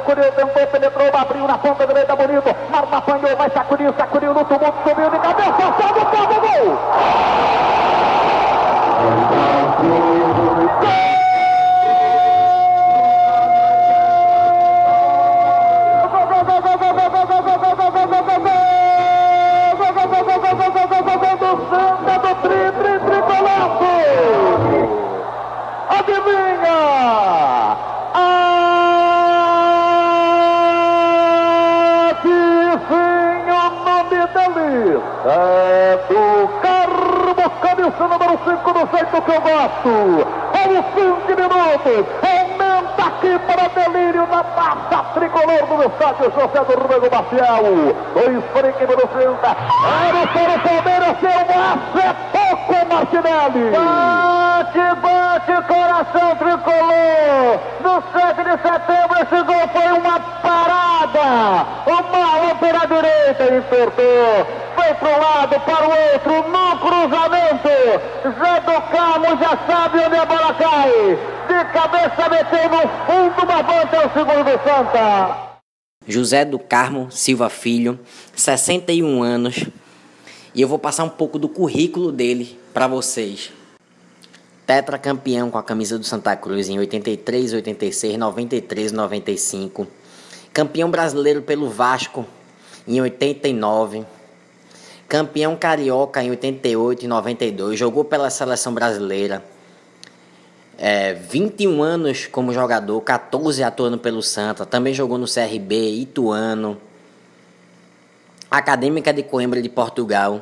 sacudiu, tentou, penetrou, abriu na ponta direita, bonito. Marta apanhou, vai sacudiu no tumulto, subiu de cabeça, salvo, salvo, gol! É do Carmo, camisa número 5 do jeito que eu gosto. Aos 5 minutos, aumenta aqui para delírio na massa tricolor do estádio José do Rego Maciel. 2 Frank no 30. Era para o Palmeiras, é pouco, Martinelli. Bate, coração tricolor. No 7 de setembro, esse gol foi uma parada. Uma pela direita, entortou. Foi para um lado, para o outro, no cruzamento. Zé do Carmo já sabe onde a bola cai. De cabeça meteu no fundo, mas volta ao segundo Santa. José do Carmo Silva Filho, 61 anos. E eu vou passar um pouco do currículo dele para vocês. Tetracampeão com a camisa do Santa Cruz em 83, 86, 93, 95. Campeão brasileiro pelo Vasco em 89. Campeão carioca em 88 e 92, jogou pela seleção brasileira, 21 anos como jogador, 14 atuando pelo Santa, também jogou no CRB, Ituano, Acadêmica de Coimbra de Portugal.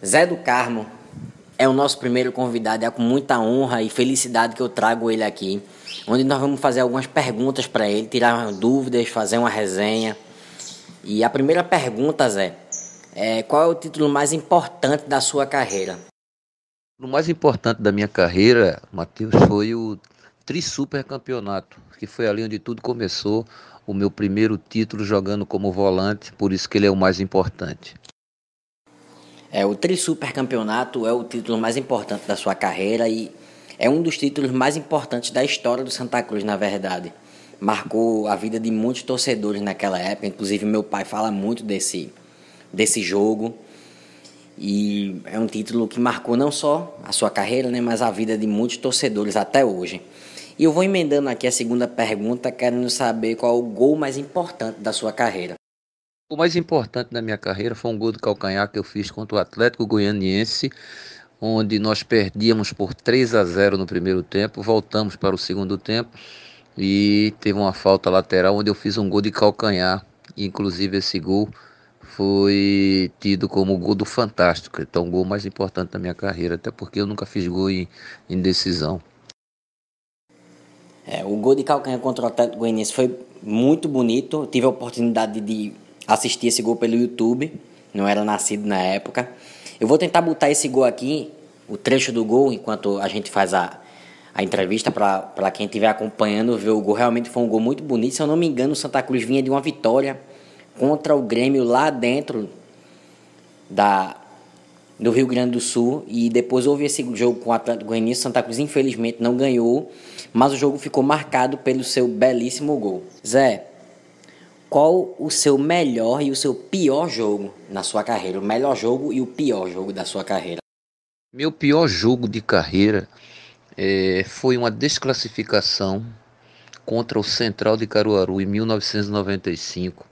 Zé do Carmo é o nosso primeiro convidado, é com muita honra e felicidade que eu trago ele aqui, onde nós vamos fazer algumas perguntas para ele, tirar dúvidas, fazer uma resenha. E a primeira pergunta, Zé, qual é o título mais importante da sua carreira? O mais importante da minha carreira, Matheus, foi o Tri-Super Campeonato, que foi ali onde tudo começou, o meu primeiro título jogando como volante, por isso que ele é o mais importante. O Tri-Super Campeonato é o título mais importante da sua carreira e é um dos títulos mais importantes da história do Santa Cruz, na verdade. Marcou a vida de muitos torcedores naquela época, inclusive meu pai fala muito desse jogo, e é um título que marcou não só a sua carreira, né, mas a vida de muitos torcedores até hoje. E eu vou emendando aqui a segunda pergunta, querendo saber qual é o gol mais importante da sua carreira. O mais importante da minha carreira foi um gol de calcanhar que eu fiz contra o Atlético Goianiense, onde nós perdíamos por 3-0 no primeiro tempo, voltamos para o segundo tempo e teve uma falta lateral onde eu fiz um gol de calcanhar, inclusive esse gol foi tido como o gol do Fantástico, então o gol mais importante da minha carreira, até porque eu nunca fiz gol em decisão. O gol de calcanhar contra o Atlético Goianiense foi muito bonito, eu tive a oportunidade de assistir esse gol pelo YouTube, não era nascido na época. Eu vou tentar botar esse gol aqui, o trecho do gol, enquanto a gente faz a entrevista para quem estiver acompanhando ver o gol. Realmente foi um gol muito bonito, se eu não me engano o Santa Cruz vinha de uma vitória contra o Grêmio lá dentro do Rio Grande do Sul, e depois houve esse jogo com o Atlético Goianiense. Santa Cruz infelizmente não ganhou, mas o jogo ficou marcado pelo seu belíssimo gol. Zé, qual o seu melhor e o seu pior jogo na sua carreira? O melhor jogo e o pior jogo da sua carreira? Meu pior jogo de carreira foi uma desclassificação contra o Central de Caruaru em 1995,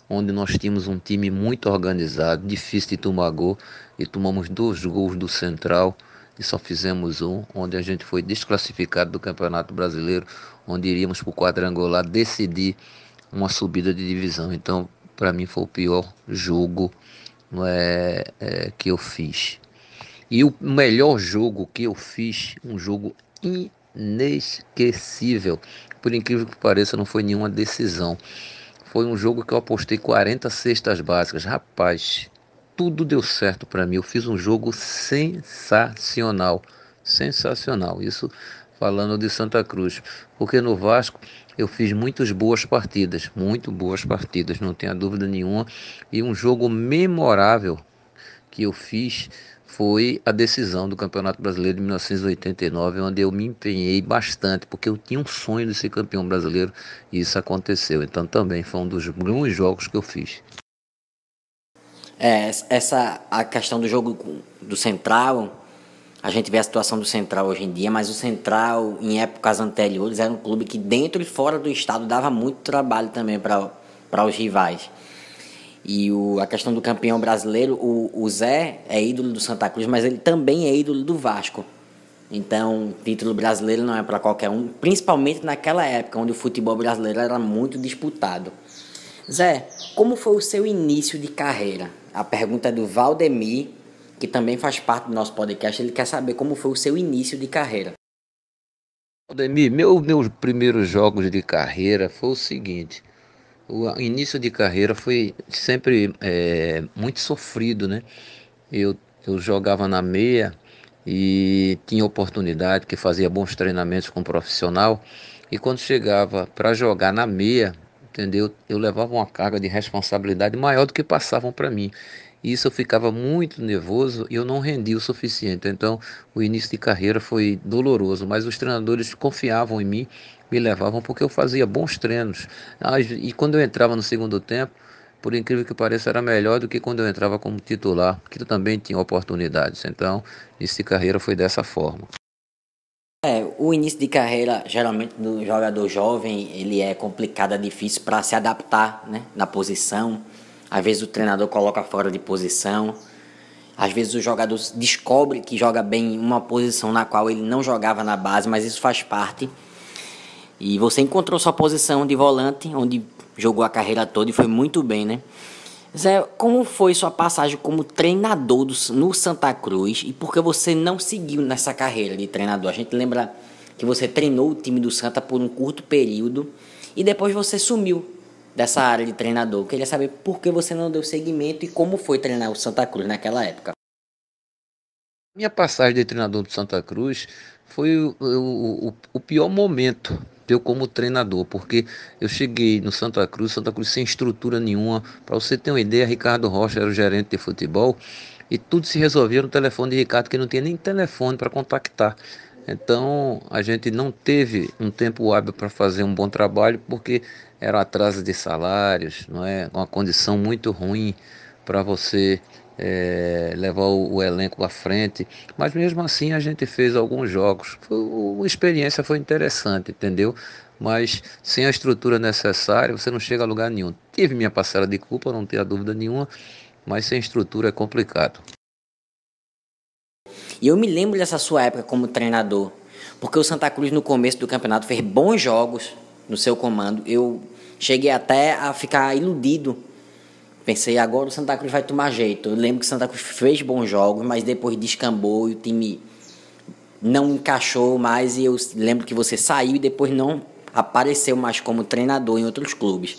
onde nós tínhamos um time muito organizado, difícil de tomar gol, e tomamos 2 gols do Central e só fizemos um, onde a gente foi desclassificado do Campeonato Brasileiro, onde iríamos para o quadrangular decidir uma subida de divisão. Então, para mim foi o pior jogo que eu fiz. E o melhor jogo que eu fiz, um jogo inesquecível, por incrível que pareça, não foi nenhuma decisão. Foi um jogo que eu apostei 40 cestas básicas. Rapaz, tudo deu certo para mim. Eu fiz um jogo sensacional. Sensacional. Isso falando de Santa Cruz. Porque no Vasco eu fiz muitas boas partidas. Muito boas partidas, não tenha dúvida nenhuma. E um jogo memorável que eu fiz foi a decisão do Campeonato Brasileiro de 1989, onde eu me empenhei bastante, porque eu tinha um sonho de ser campeão brasileiro e isso aconteceu. Então também foi um dos bons jogos que eu fiz. A questão do jogo do Central, a gente vê a situação do Central hoje em dia, mas o Central, em épocas anteriores, era um clube que dentro e fora do estado dava muito trabalho também para os rivais. E a questão do campeão brasileiro, o Zé é ídolo do Santa Cruz, mas ele também é ídolo do Vasco. Então, título brasileiro não é para qualquer um, principalmente naquela época, onde o futebol brasileiro era muito disputado. Zé, como foi o seu início de carreira? A pergunta é do Valdemir, que também faz parte do nosso podcast. Ele quer saber como foi o seu início de carreira. Valdemir, meus primeiros jogos de carreira foi o seguinte. O início de carreira foi sempre muito sofrido, né? Eu jogava na meia e tinha oportunidade, que fazia bons treinamentos com um profissional. E quando chegava para jogar na meia, entendeu? Eu levava uma carga de responsabilidade maior do que passavam para mim. E isso eu ficava muito nervoso e eu não rendia o suficiente. Então, o início de carreira foi doloroso, mas os treinadores confiavam em mim, me levavam porque eu fazia bons treinos. E quando eu entrava no segundo tempo, por incrível que pareça, era melhor do que quando eu entrava como titular, que eu também tinha oportunidades. Então, início de carreira foi dessa forma. O início de carreira, geralmente, do jogador jovem, ele é complicado, é difícil para se adaptar, né, na posição. Às vezes o treinador coloca fora de posição. Às vezes o jogador descobre que joga bem em uma posição na qual ele não jogava na base, mas isso faz parte. E você encontrou sua posição de volante, onde jogou a carreira toda e foi muito bem, né? Zé, como foi sua passagem como treinador no Santa Cruz e por que você não seguiu nessa carreira de treinador? A gente lembra que você treinou o time do Santa por um curto período e depois você sumiu dessa área de treinador. Eu queria saber por que você não deu seguimento e como foi treinar o Santa Cruz naquela época. Minha passagem de treinador do Santa Cruz foi o pior momento eu como treinador, porque eu cheguei no Santa Cruz sem estrutura nenhuma. Para você ter uma ideia, Ricardo Rocha era o gerente de futebol e tudo se resolvia no telefone de Ricardo, que não tinha nem telefone para contactar. Então a gente não teve um tempo hábil para fazer um bom trabalho, porque era atraso de salários, não é? Uma condição muito ruim para você levar o elenco à frente, mas mesmo assim a gente fez alguns jogos. A experiência foi interessante, entendeu? Mas sem a estrutura necessária você não chega a lugar nenhum. Tive minha parcela de culpa, não tenho dúvida nenhuma, mas sem estrutura é complicado. E eu me lembro dessa sua época como treinador, porque o Santa Cruz no começo do campeonato fez bons jogos no seu comando. Eu cheguei até a ficar iludido. Pensei, agora o Santa Cruz vai tomar jeito. Eu lembro que o Santa Cruz fez bons jogos, mas depois descambou e o time não encaixou mais. E eu lembro que você saiu e depois não apareceu mais como treinador em outros clubes.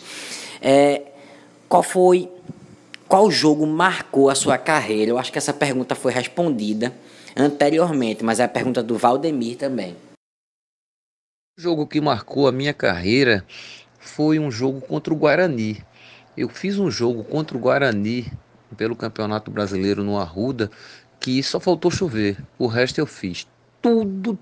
Qual jogo marcou a sua carreira? Eu acho que essa pergunta foi respondida anteriormente, mas é a pergunta do Valdemir também. O jogo que marcou a minha carreira foi um jogo contra o Guarani. Eu fiz um jogo contra o Guarani pelo Campeonato Brasileiro no Arruda, que só faltou chover. O resto eu fiz tudo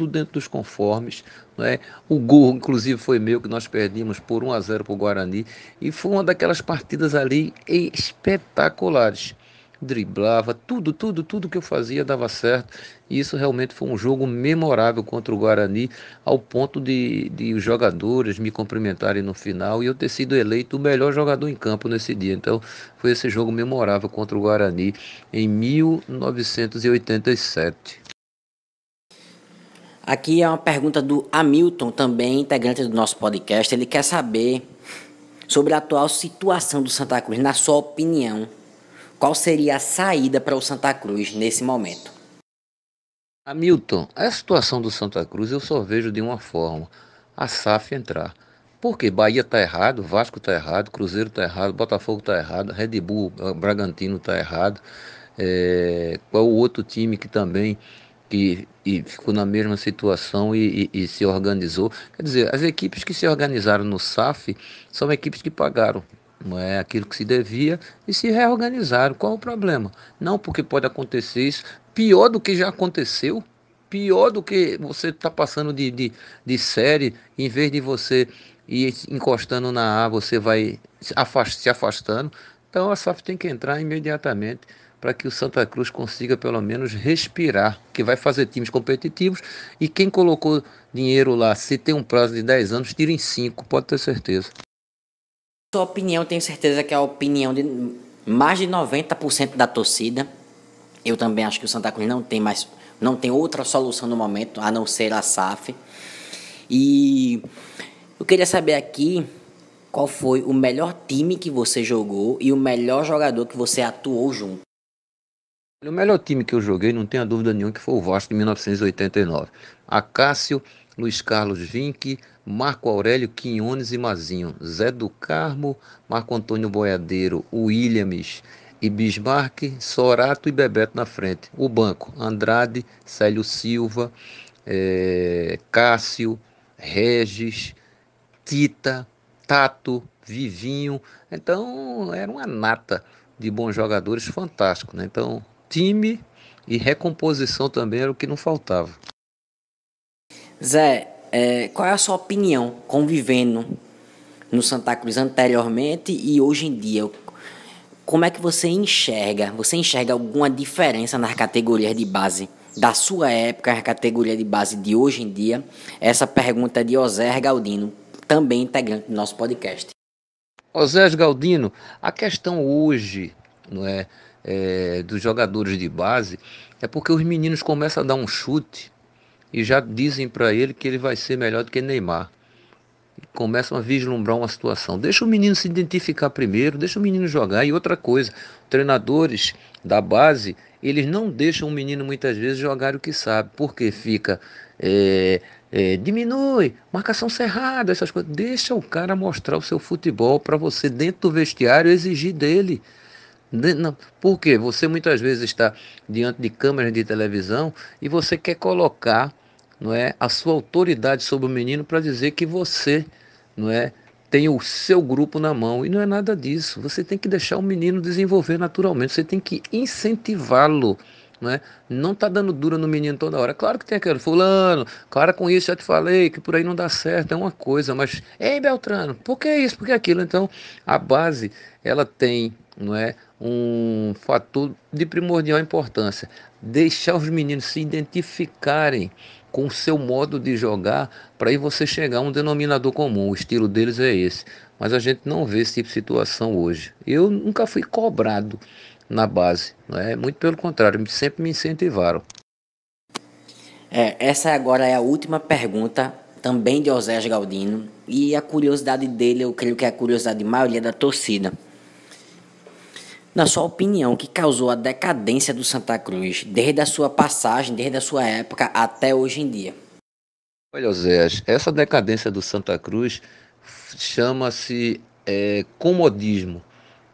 dentro dos conformes, né? O gol, inclusive, foi meu, que nós perdemos por 1-0 para o Guarani. E foi uma daquelas partidas ali espetaculares. Driblava, tudo que eu fazia dava certo. E isso realmente foi um jogo memorável contra o Guarani, ao ponto de os jogadores me cumprimentarem no final e eu ter sido eleito o melhor jogador em campo nesse dia. Então foi esse jogo memorável contra o Guarani em 1987. Aqui é uma pergunta do Hamilton, também integrante do nosso podcast. Ele quer saber sobre a atual situação do Santa Cruz. Na sua opinião, qual seria a saída para o Santa Cruz nesse momento? Hamilton, a situação do Santa Cruz eu só vejo de uma forma: a SAF entrar. Porque Bahia está errado, Vasco está errado, Cruzeiro está errado, Botafogo está errado, Red Bull, Bragantino está errado. Qual o outro time que também e ficou na mesma situação e se organizou? Quer dizer, as equipes que se organizaram no SAF são equipes que pagaram, não é aquilo que se devia, e se reorganizaram. Qual o problema? Não, porque pode acontecer isso, pior do que já aconteceu, pior do que você está passando de série, em vez de você ir encostando na A, você vai se afastando. Então a SAF tem que entrar imediatamente para que o Santa Cruz consiga pelo menos respirar, que vai fazer times competitivos, e quem colocou dinheiro lá, se tem um prazo de 10 anos, tira em 5, pode ter certeza. Sua opinião, tenho certeza que é a opinião de mais de 90% da torcida. Eu também acho que o Santa Cruz não tem outra solução no momento, a não ser a SAF. E eu queria saber aqui qual foi o melhor time que você jogou e o melhor jogador que você atuou junto. O melhor time que eu joguei, não tenha dúvida nenhuma, que foi o Vasco de 1989. Acácio, Luiz Carlos Vinck, Marco Aurélio, Quinones e Mazinho, Zé do Carmo, Marco Antônio Boiadeiro, Williams e Bismarck, Sorato e Bebeto na frente. O banco, Andrade, Célio Silva, Cássio, Regis, Tita, Tato, Vivinho. Então era uma nata de bons jogadores, fantástico, né? Então time e recomposição também era o que não faltava. Zé, qual é a sua opinião convivendo no Santa Cruz anteriormente e hoje em dia? Como é que você enxerga? Você enxerga alguma diferença nas categorias de base da sua época, a categoria de base de hoje em dia? Essa pergunta é de Oséias Galdino, também integrante do nosso podcast. Oséias Galdino, a questão hoje, não é, dos jogadores de base, é porque os meninos começam a dar um chute e já dizem para ele que ele vai ser melhor do que Neymar. Começam a vislumbrar uma situação. Deixa o menino se identificar primeiro, deixa o menino jogar. E outra coisa, treinadores da base, eles não deixam o menino muitas vezes jogar o que sabe, porque fica, diminui, marcação cerrada, essas coisas. Deixa o cara mostrar o seu futebol para você dentro do vestiário exigir dele. Não, porque você muitas vezes está diante de câmeras de televisão e você quer colocar, não é, a sua autoridade sobre o menino para dizer que você, não é, tem o seu grupo na mão, e não é nada disso. Você tem que deixar o menino desenvolver naturalmente, você tem que incentivá-lo, não é? Não tá dando dura no menino toda hora. Claro que tem aquele fulano, cara, com isso já te falei que por aí não dá certo, é uma coisa, mas ei, Beltrano, por que isso, por que aquilo? Então a base, ela tem, não é, um fator de primordial importância: deixar os meninos se identificarem com o seu modo de jogar, para aí você chegar a um denominador comum. O estilo deles é esse, mas a gente não vê esse tipo de situação hoje. Eu nunca fui cobrado na base, não é? Muito pelo contrário, sempre me incentivaram. Essa agora é a última pergunta, também de Oséias Galdino, e a curiosidade dele, eu creio que é a curiosidade de maioria da torcida. Na sua opinião, o que causou a decadência do Santa Cruz, desde a sua passagem, desde a sua época até hoje em dia? Olha, Oséias, essa decadência do Santa Cruz chama-se comodismo.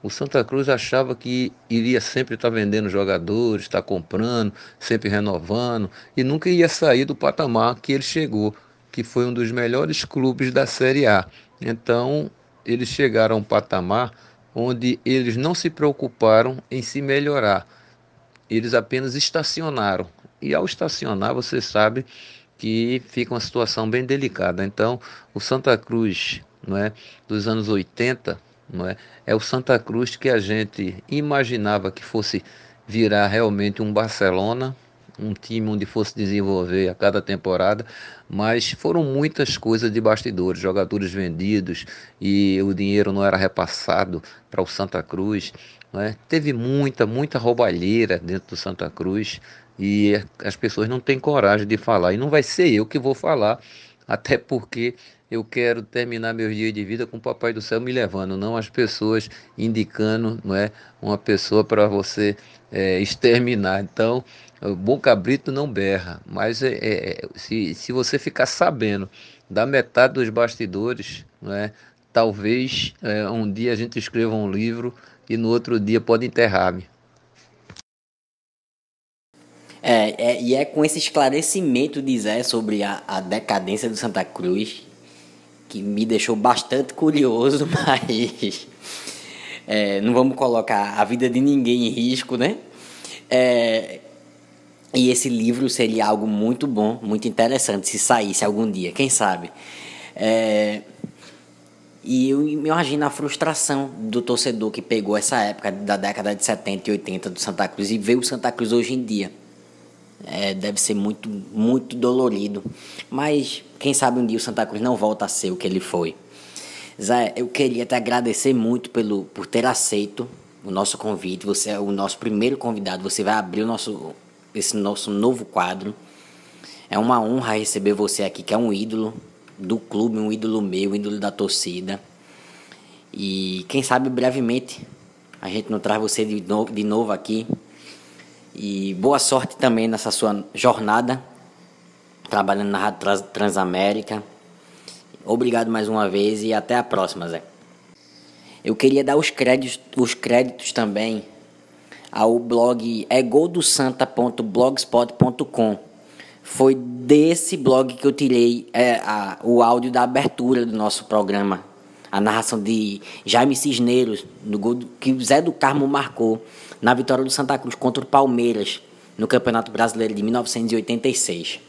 O Santa Cruz achava que iria sempre estar vendendo jogadores, estar comprando, sempre renovando, e nunca ia sair do patamar que ele chegou, que foi um dos melhores clubes da Série A. Então, eles chegaram a um patamar onde eles não se preocuparam em se melhorar. Eles apenas estacionaram. E ao estacionar, você sabe que fica uma situação bem delicada. Então, o Santa Cruz, não é, dos anos 80, não é o Santa Cruz que a gente imaginava que fosse virar realmente um Barcelona, um time onde fosse desenvolver a cada temporada, mas foram muitas coisas de bastidores, jogadores vendidos e o dinheiro não era repassado para o Santa Cruz, não é? Teve muita roubalheira dentro do Santa Cruz e as pessoas não têm coragem de falar, e não vai ser eu que vou falar, até porque eu quero terminar meus dias de vida com o Papai do Céu me levando, não as pessoas indicando, não é, uma pessoa para você exterminar. Então, o bom cabrito não berra, mas se você ficar sabendo da metade dos bastidores, não é, talvez um dia a gente escreva um livro e no outro dia pode enterrar-me. E é com esse esclarecimento de Zé sobre a decadência do Santa Cruz que me deixou bastante curioso, mas Não vamos colocar a vida de ninguém em risco, né? E esse livro seria algo muito bom, muito interessante, se saísse algum dia, quem sabe. E eu imagino a frustração do torcedor que pegou essa época da década de 70 e 80 do Santa Cruz e vê o Santa Cruz hoje em dia. Deve ser muito, muito dolorido. Mas quem sabe um dia o Santa Cruz não volta a ser o que ele foi. Zé, eu queria te agradecer muito por ter aceito o nosso convite. Você é o nosso primeiro convidado. Você vai abrir esse nosso novo quadro. É uma honra receber você aqui, que é um ídolo do clube, um ídolo meu, um ídolo da torcida. E quem sabe brevemente a gente não traz você de novo aqui. E boa sorte também nessa sua jornada, trabalhando na Rádio Transamérica. Obrigado mais uma vez e até a próxima, Zé. Eu queria dar os créditos também ao blog egoldosanta.blogspot.com. Foi desse blog que eu tirei o áudio da abertura do nosso programa. A narração de Jaime Cisneros, no gol que o Zé do Carmo marcou na vitória do Santa Cruz contra o Palmeiras, no Campeonato Brasileiro de 1986.